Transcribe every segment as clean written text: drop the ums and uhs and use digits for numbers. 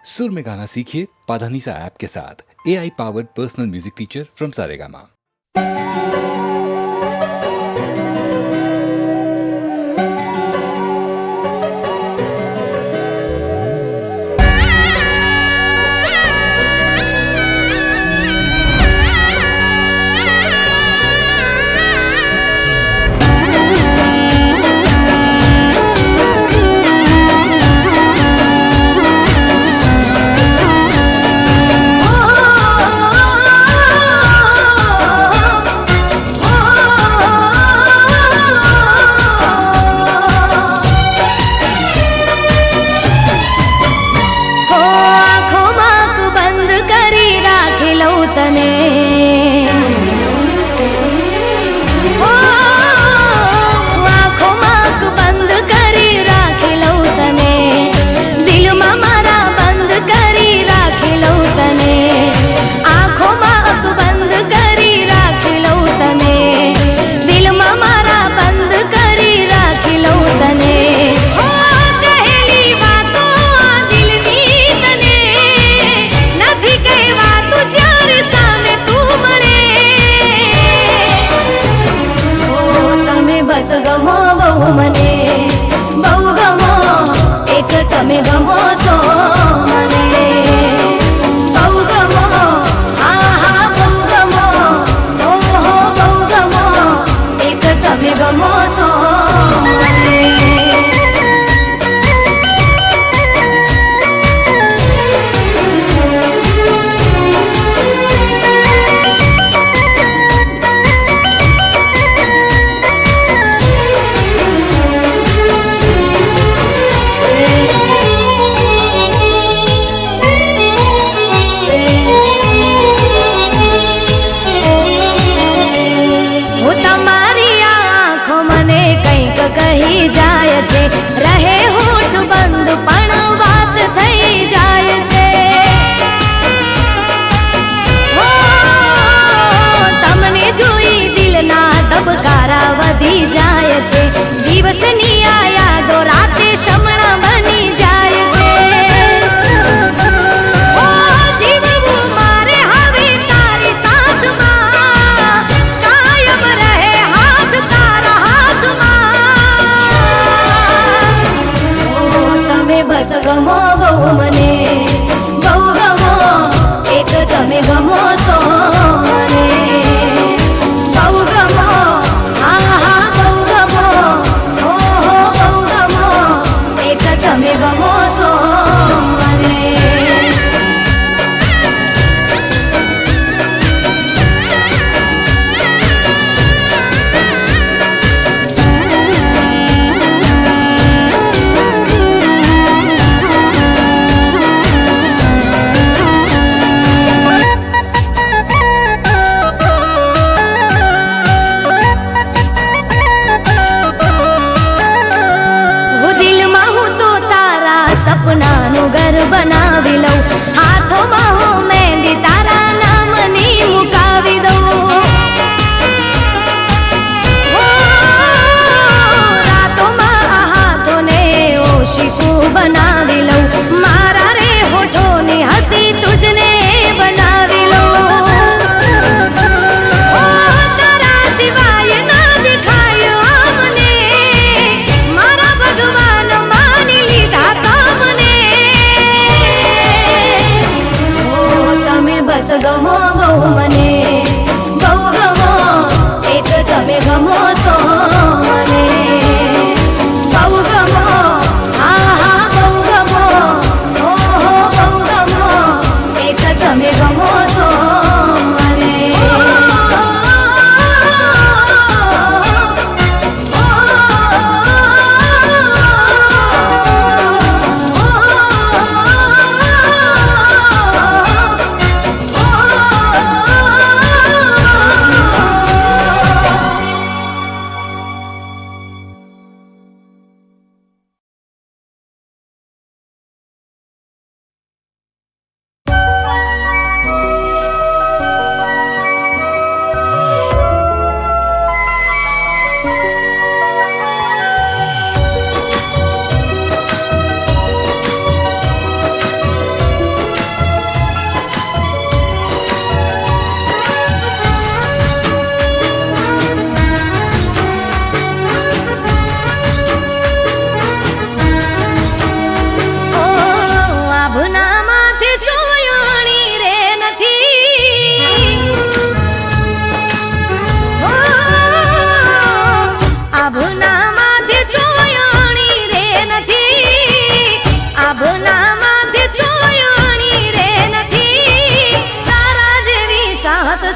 सुर में गाना सीखिए पाधानीसा ऐप के साथ। AI powered personal music teacher from Saregama. बस गमो बहु मने बहु गमो एक तमे गमो सो मने बहु गमो हा हा बहु गमो ओ हो बहु गमो एक तमे गमो सो मने। कही जाय छे रहे होठ बंद पण बात थई जाय छे हो तमने जोई दिल ना दबकारा वधी जाय छे दिवस नी आ यादो राते शमणा बनी जाय छे ओ जीवવું मारे હવે તારી સાથમાં કાયમ રહે હાથ તારા હાથમાં बस गमो बहु मने बहु गमो एक तमे गमो सो मने बहु गमो हा हा बहु गमो ओ हो बहु गमो एक तमे गमो सो मने। સપનાનું ઘર બનાવી લઉં હાથોમાં હું મહેંદી તારા નામની મુકાવી દઉં રાતોમાં આ હાથોને ઓશીકું બનાવી લઉં મારા રે હોઠોની હસી તુજને બનાવી લઉં તારા સિવાય ના દેખાય આમને મારા ભગવાન માની લીધા बस गमो बहु मने बहु गमो एक तमे गमो सो मने बहु गमो हा हा बहु गमो ओ हो बहु गमो एक तमे गमो सो मने। Oh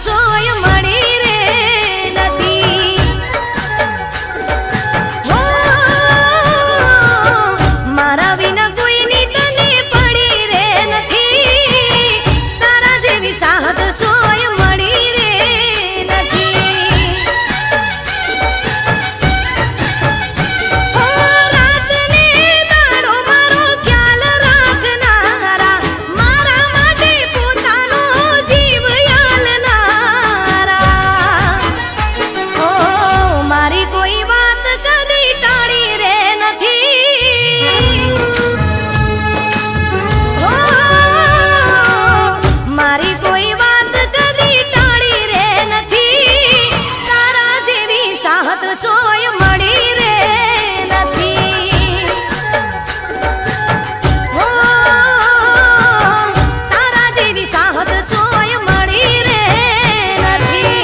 ચોય મળી રે નથી. હો મારા વિના કોઈની તને પડી રે નથી. તારા જેવી ચાહત ચોય મળી રે નથી. હો રાતને દાડો મારો ખ્યાલ રાખનારા, મારા માટે પોતાનો જીવ આલનારા. હો મારી કોઈ વાત કદી ટાળી રે નથી. હો મારી કોઈ વાત કદી ટાળી રે નથી. તારા જેવી ચાહત ચોય મળી રે નથી. હો તારા જેવી ચાહત ચોય મળી રે નથી.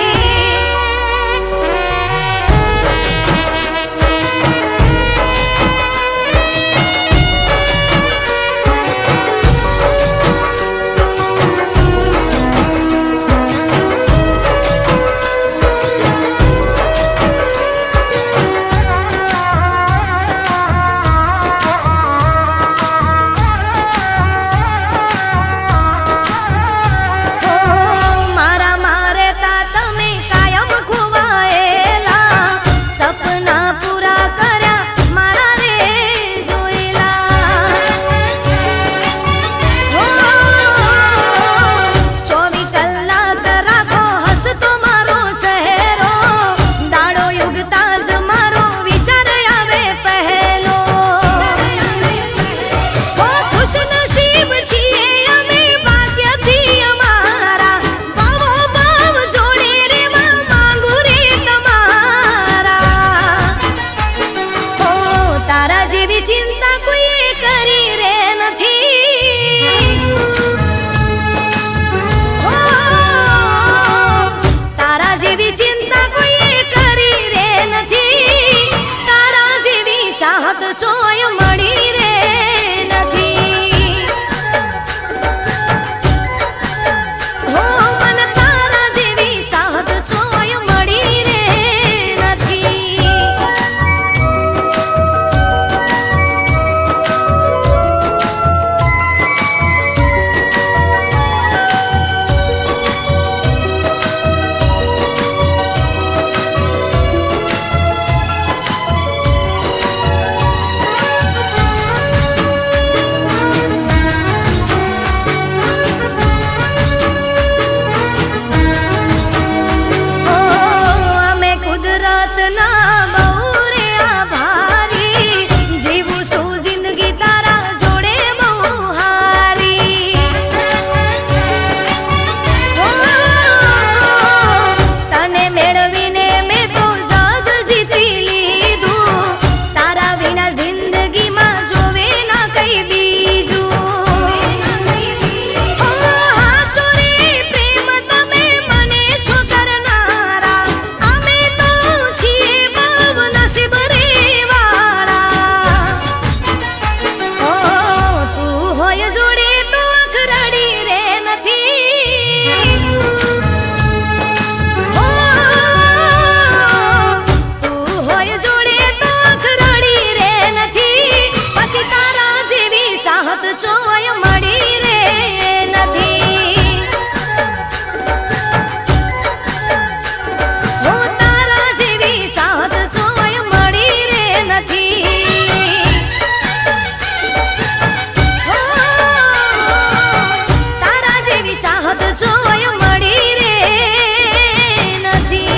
હો મારા મારે તા તમે કાયમ ખોવાયેલા, સપના પૂરા કર્યા મારા રે જોયેલા. હો 24 કલાક રાખો હસતો મારો ચહેરો, દાડો યુગતા જ મારો વિચાર આવે પહેલો. હો ખુશ નસીબ છીએ અમે ભાગ્યથી અમારા, ભાવો ભાવ જોડે રેવા માંગુ રે તમારા. હો તારા જેવી ચિંતા કોઈએ કરી રે નથી. હો તારા જેવી ચિંતા કોઈએ કરી રે નથી. તારા જેવી ચાહત ચોય મળી રે નથી. હો મને તારા જેવી ચાહત ચોય મળી રે નથી. હો અમે કુદરતના બહુ રે આભારી, જીવું છું જિંદગી તારા જોડે બહુ હારી. હો તને મેળવીને મેં તો જગ જીતી લીધું, તારા વિના જિંદગીમાં જોવે ના કઈ બીજું. હો હાચો રે પ્રેમ તમે મને છો કરનારા, અમે તો છીએ બહુ નસીબ રે વાળા. હો તું હોય જોડે તો આંખ રડી રે નથી. હો તું હોય જોડે તો આંખ રડી રે નથી. પછી તારા જેવી ચાહત ચોય મળી રે નથી. હો તારા જેવી ચાહત ચોય મળી રે નથી. હો તારા જેવી ચાહત ચોય મળી રે નથી.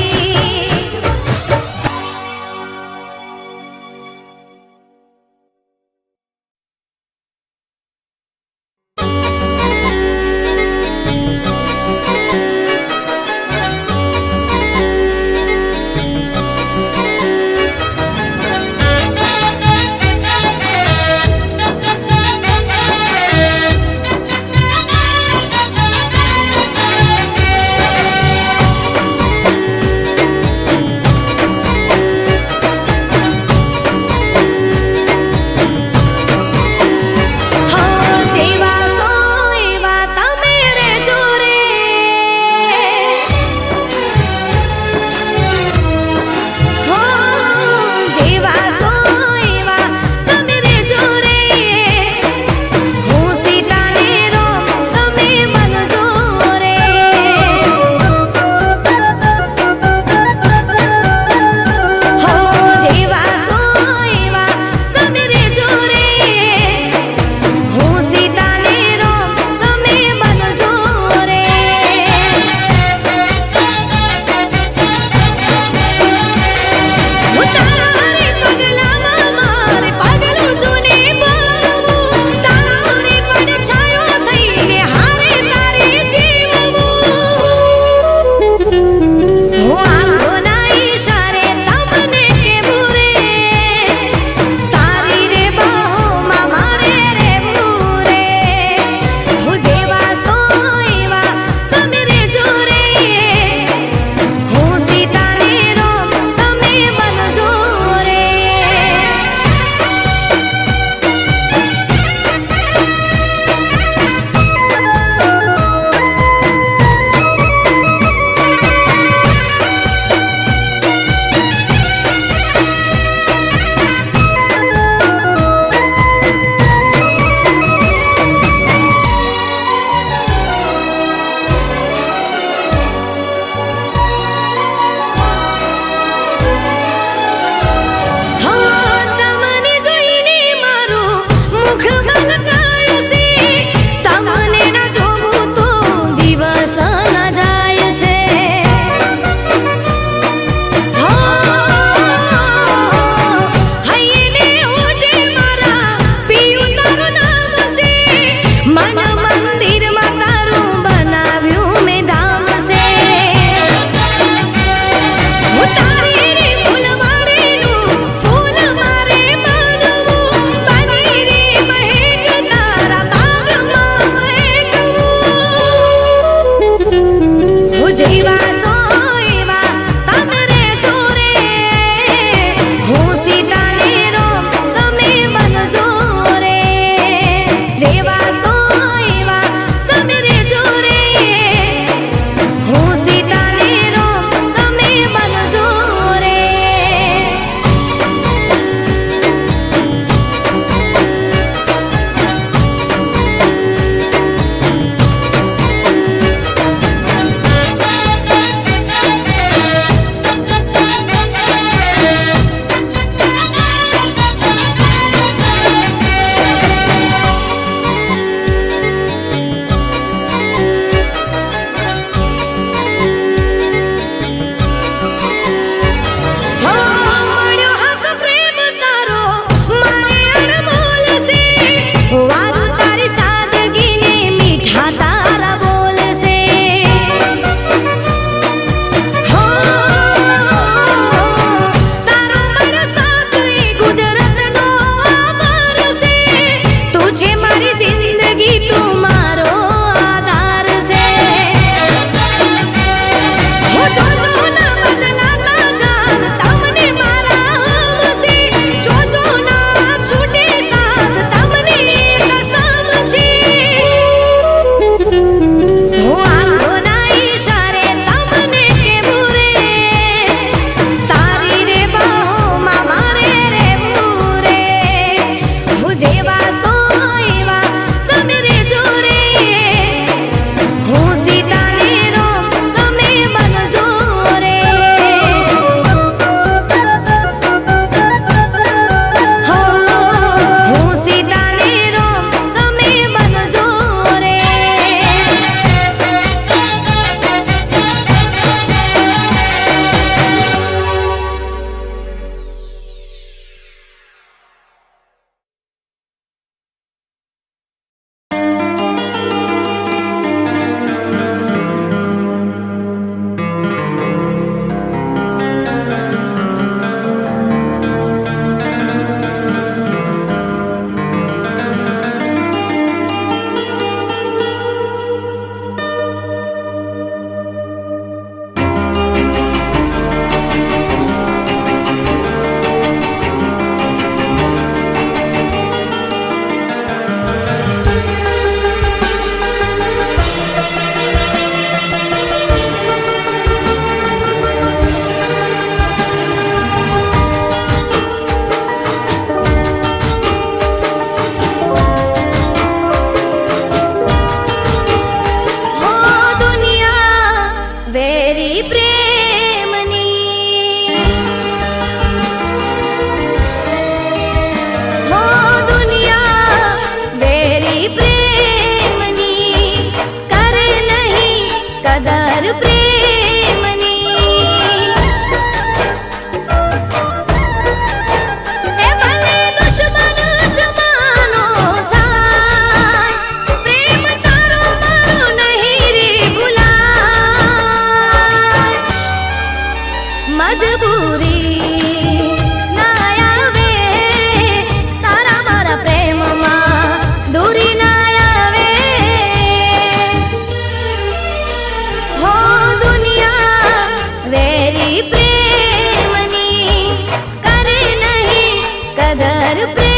કદર પ્રેમની.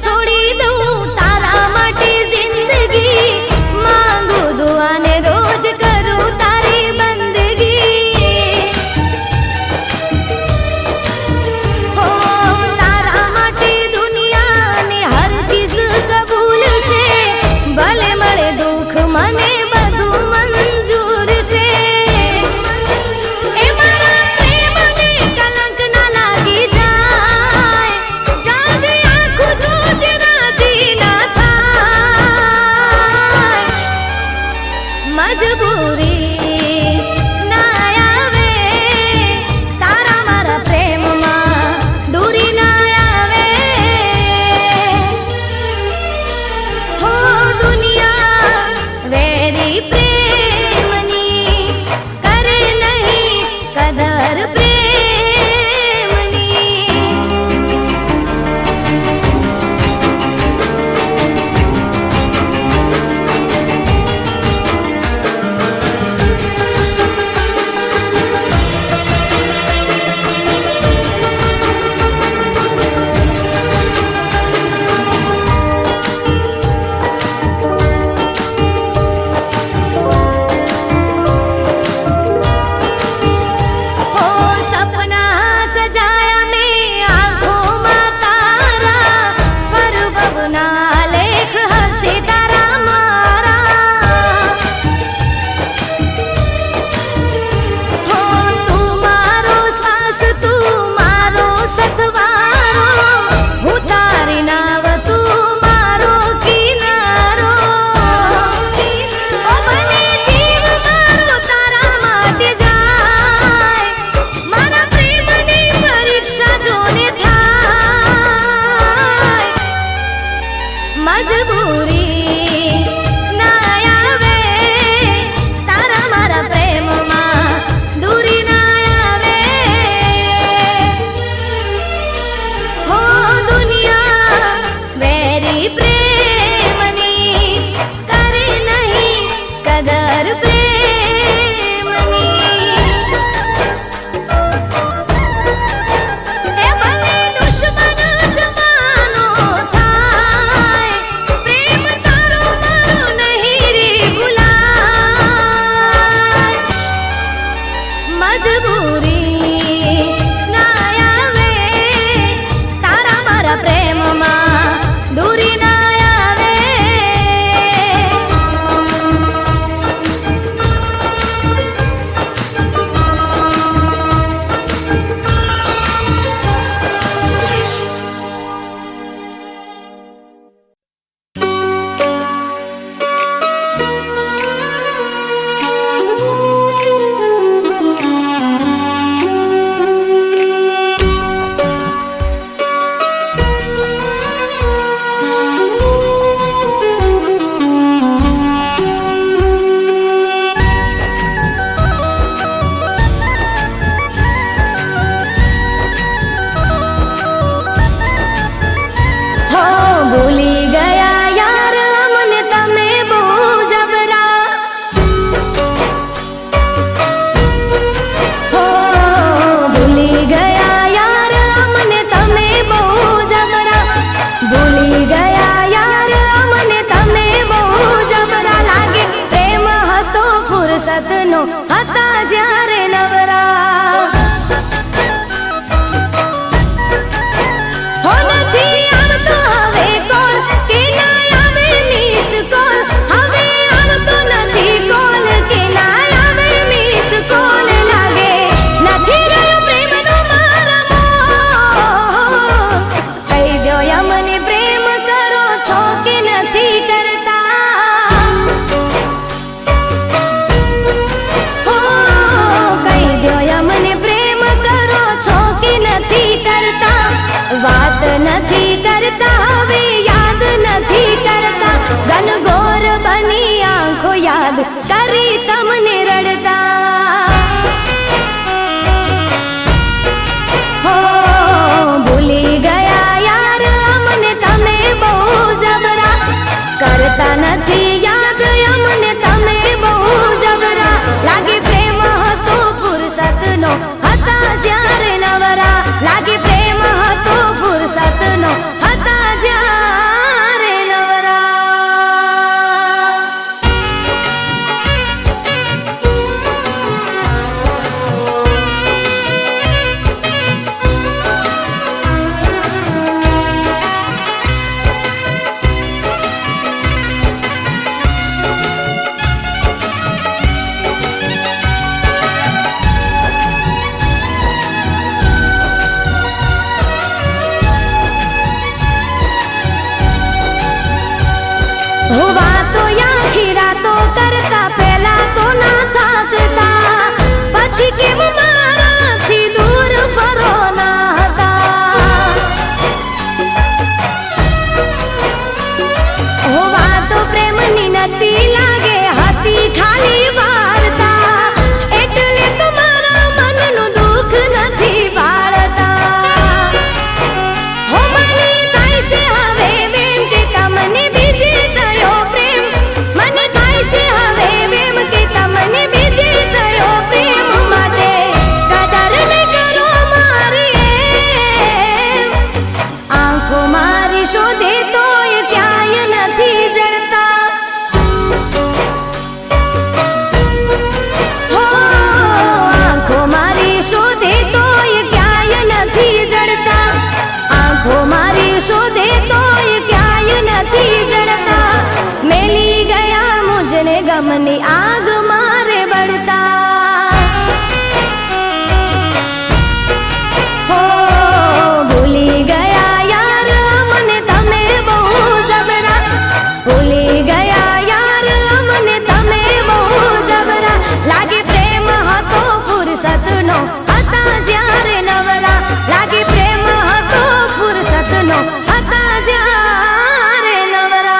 છોડી દઉં તારા માટે જિંદગી, માંગુ દુઆને રોજ કરું તારી બંદગી. હો તારા માટે દુનિયાને હર ચીજ કબૂલ છે, ભલે મળે દુઃખ મને બધું મંજૂર છે. એ મારા પ્રેમને કલંક ના લાગી જાય, જલ્દી આખું જોજ રાજી ના થાય. મજબૂરી ના આવે તારા મારા પ્રેમમાં, દૂરી ના આવે. હો દુનિયા વેરી પ્રેમની, કરે નહીં કદર પ્રેમની. हो सपना सजाया मैं आँखों में तारा, पर बबना लेख हर्षे तारा मारा. हो તું મારો શ્વાસ, તું મારો સથવારો, હું તારી નાવ, તું મારો કિનારો. ઓ ભલે જીવ મારો તારા માટે જાય, મારા પ્રેમની પરીક્ષા જોને થાય. મજબૂરી ના આવે તારા મારા પ્રેમમાં, દૂરી ના આવે. હો દુનિયા વેરી પ્રેમની, કરે નહીં કદર પ્રેમની. એ ભલે દુશ્મન જમાનો થાય, પ્રેમ તારો મારો નહીં રે ભૂલાય. મજબૂરી ના આવે તારા મારા પ્રેમમાં, દૂરી ના આવે. હો ભૂલી ગયા યાર અમને તમે બહુ જબરા. હો ભૂલી ગયા યાર અમને તમે બહુ જબરા, ભૂલી ગયા યાર અમને તમે બહુ જબરા. લાગે પ્રેમ હતો ફુરસતનો, હતા જ્યારે નવરા. હો નથી આવતો હવે કોલ, કે ના આવે મિસ કોલ. હવે આવતો નથી કોલ, કે ના આવે મિસ કોલ. લાગે નથી રહ્યો પ્રેમનો મારા મોહ. કહી દો અમને પ્રેમ કરો છો કે નથી કરતા. હો કરી તમને રડતા હો ભૂલી ગયા યાર અમને તમે બહુ જબરા કરતા નથી યાદ અમને તમે બહુ જબરા લાગે પ્રેમ હતો ફુરસતનો હતા જ્યારે નવરા લાગે પ્રેમ હતો ફુરસતનો હતા જ્યારે નવરા હો વાતો આખી રાતો કરતા પહેલા તો ના થાકતા પછી કેમ મારાથી દૂર ફરો ના હતા હો વાતો પ્રેમની નથી લાગે હતી ખાલી વાર્તા એટલે તમારા મનનું દુઃખ નથી બાળતા હો મને થાય છે હવે વેમ કે તમને બીજે થયો પ્રેમ મને થાય છે હવે વેમ કે તમને બીજે થયો પ્રેમ માટે કદર ન કરો મારી આંખો મારી શોધે તોય ક્યાંય નથી જળતા હો આંખો મારી શોધે તોય ક્યાંય નથી જળતા આંખો મારી શોધે તોય ક્યાંય નથી જળતા મેલી ગયા મુજને ગમની આગ મારે બળતા હો ભૂલી ગયા યાર અમને તમે બહુ જબરા ભૂલી ગયા યાર અમને તમે બહુ જબરા લાગે પ્રેમ હતો ફુરસતનો હતા જ્યારે નવરા લાગે પ્રેમ હતો ફુરસતનો હતા જ્યારે નવરા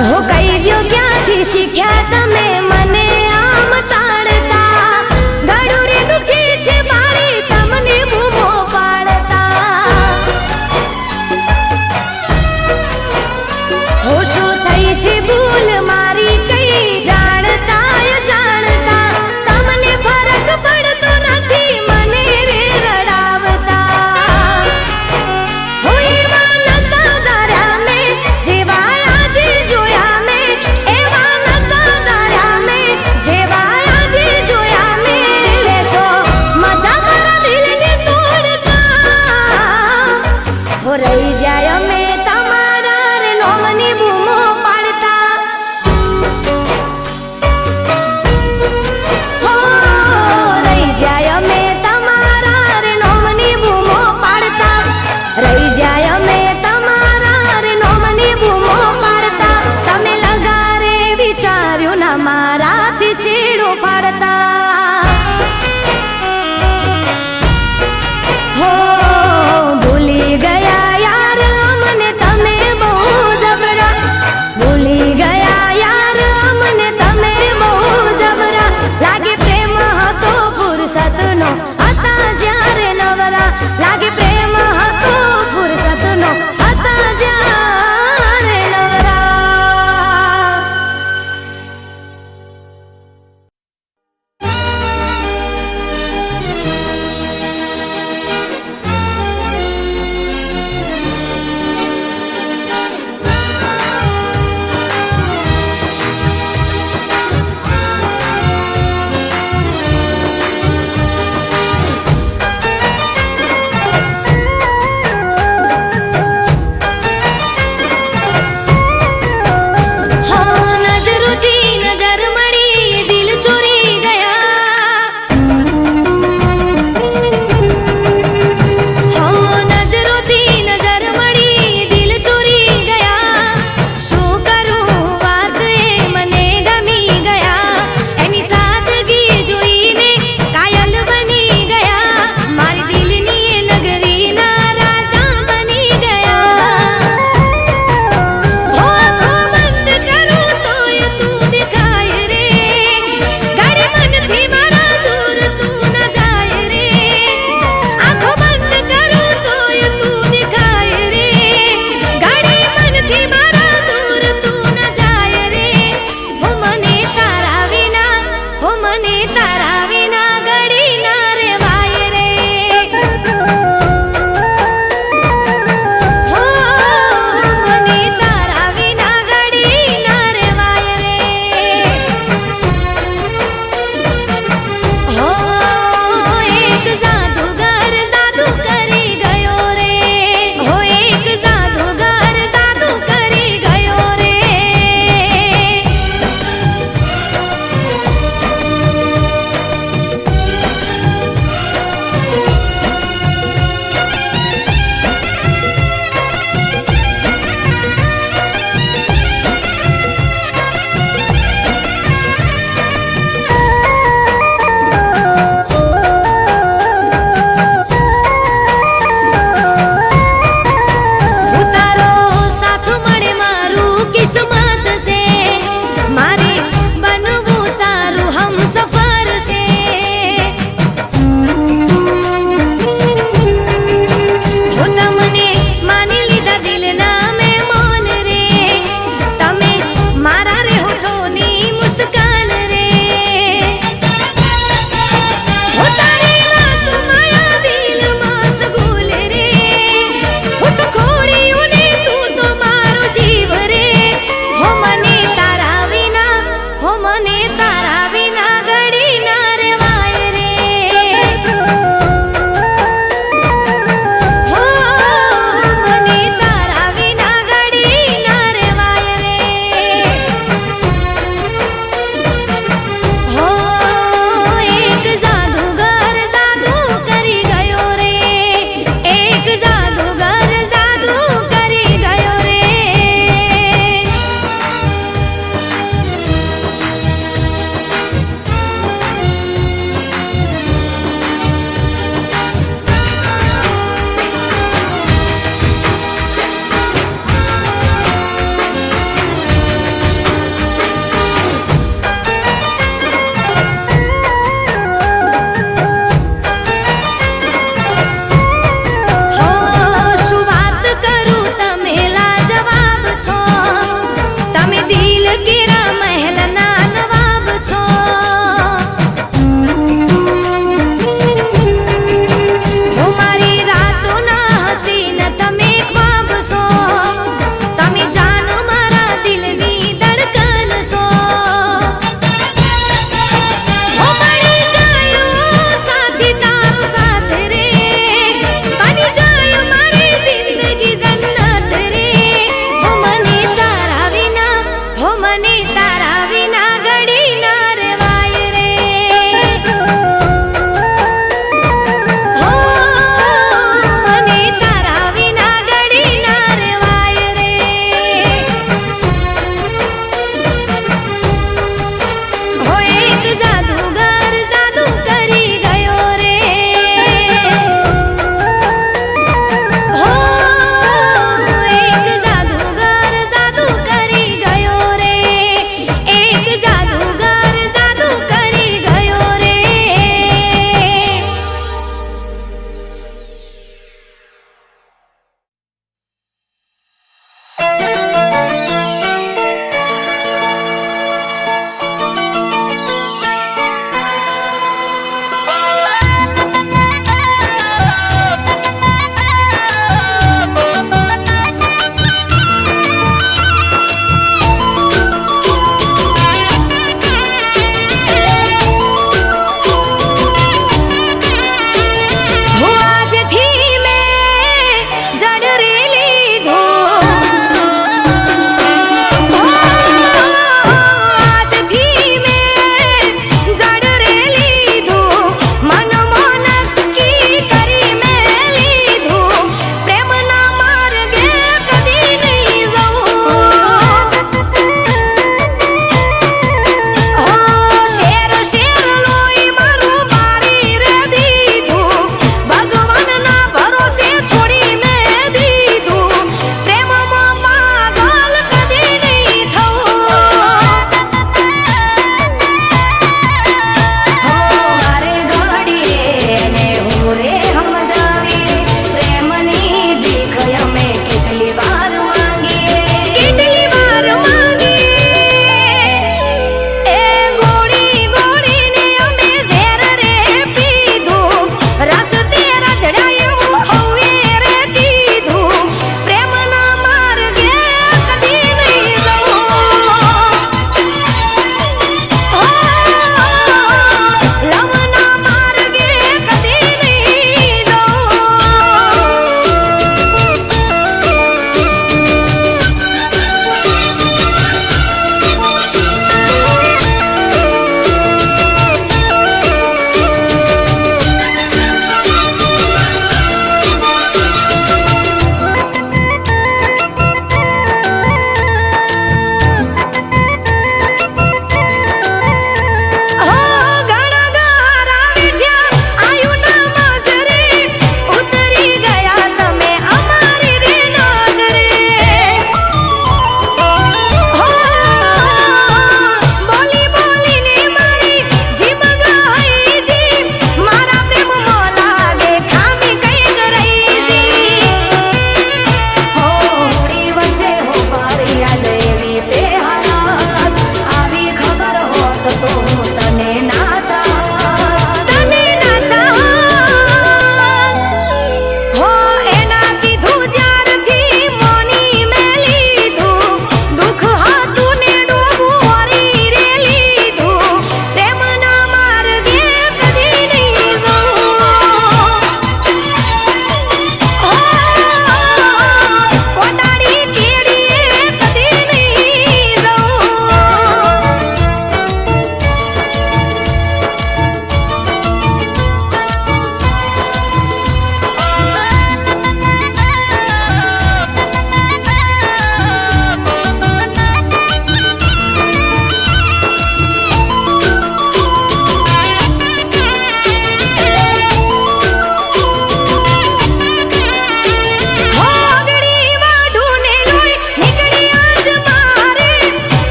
હો કઈ દ્યો ક્યાંથી શીખ્યા તમે મને આમ તાળતા ગળું રે દુખી છે મારી તમને બૂમો પાડતા હો શું થઈ છે ભૂલ મારી કઈ જાણતા જાણતા તમને ફરક પડતો નથી મને રે રડાવતા હો એવા નતા દારા મેં જેવા આજે જોયા મેં એવા નતા દારા મેં જેવા આજે જોયા મેં લેશો મજા મારા દિલને તોડતા હો રહી જાય અમે તમારા રે નોમની બૂમો પાડતા હો રહી જાય અમે તમારા રે નોમની બૂમો પાડતા રહી જાય અમે તમારા રે નોમની બૂમો પાડતા તમે લગારે વિચાર્યું ના મારાથી છેડો પાડતા હો ભૂલી ગયા યાર અમને તમે બહુ જબરા ભૂલી ગયા યાર અમને તમે બહુ જબરા લાગે પ્રેમ હતો ફુરસતનો હતા જ્યારે નવરા લાગે પ્રેમ હતો ફુરસતનો હતા જ્યારે નવરા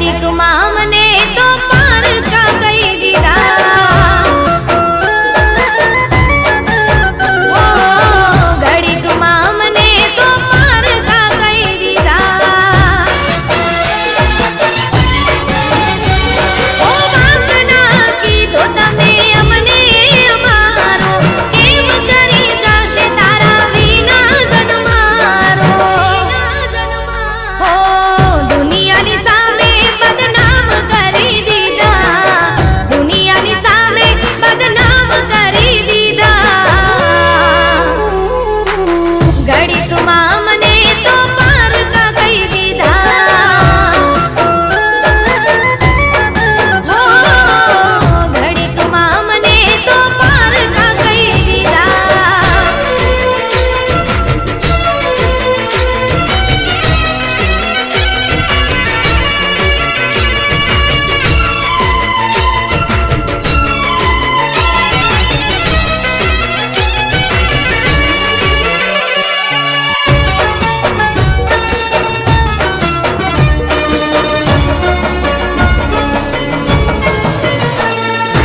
ઘડીકમાં મને તો પારકા કહી દીધા ઓ ઘડીકમાં મને તો પારકા કહી દીધા ઓ વાંકના કીધો તમે અમને અમારો કેમ કરી જાશે તારા વિના જન્મારો હો દુનિયાની સામે બદનામ કરી દીધા દુનિયાની સામે બદનામ કરી દીધા ઘડીકમાં મને તો પારકા કહી દીધા હો ઘડીકમાં મને તો પારકા કહી દીધા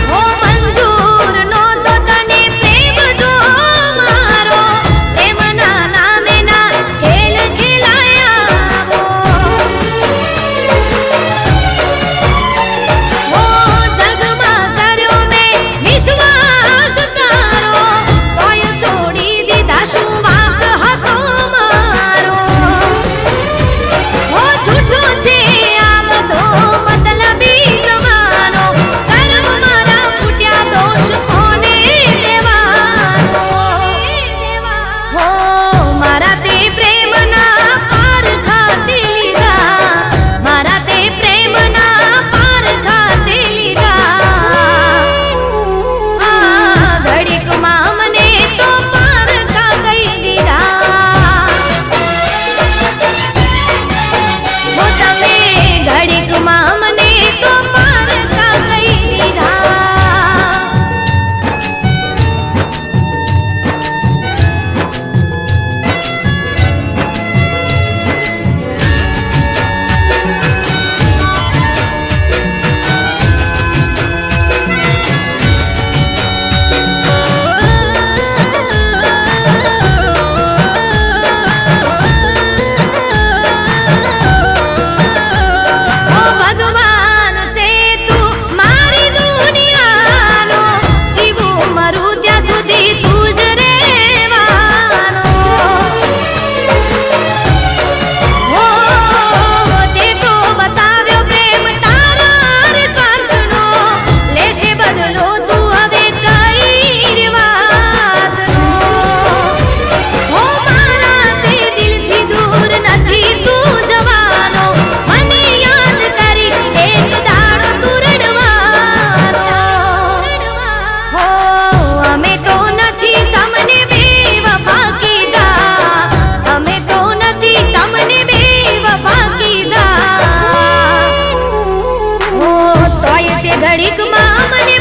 ઓ મંજૂર નહોતો તને પ્રેમ જો મારો પ્રેમના નામે ના ખેલ ખેલાયા ઓ જગમાં કર્યો મેં વિશ્વાસ તારો તોય છોડી દીધા શું વાંક હતો મારો ઓ જૂઠો છે આ બધો મતલબી જમાનો કર્મ મારા ફૂટ્યા દોષ કોને દેવાનો હો મારા તે પ્રેમના પારખા તે લીધા મારા તે પ્રેમના પારખા તે લીધા આ ઘડીકમાં મને તો પારખા કહી દીધા હો તમે ઘડીકમાં મને તો પારકા કહી દીધા ઓ ભગવાન સે તું મારી દુનિયાનો જીવું મરું ત્યાં સુધી તું જ રહેવાનો ઓ તે તો બતાવ્યો પ્રેમ તારા રે સ્વાર્થનો લેશે બદલો તું હવે કઈ વાતનો હો મારા તે દિલથી દૂર નથી તું જવાનો મને યાદ કરી એક દાડો તું રડવાનો હો અમે તો નથી તમને બેવફા કીધા અમે તો નથી તમને બેવફા કીધા હો તોય તે ઘડીકમાં મને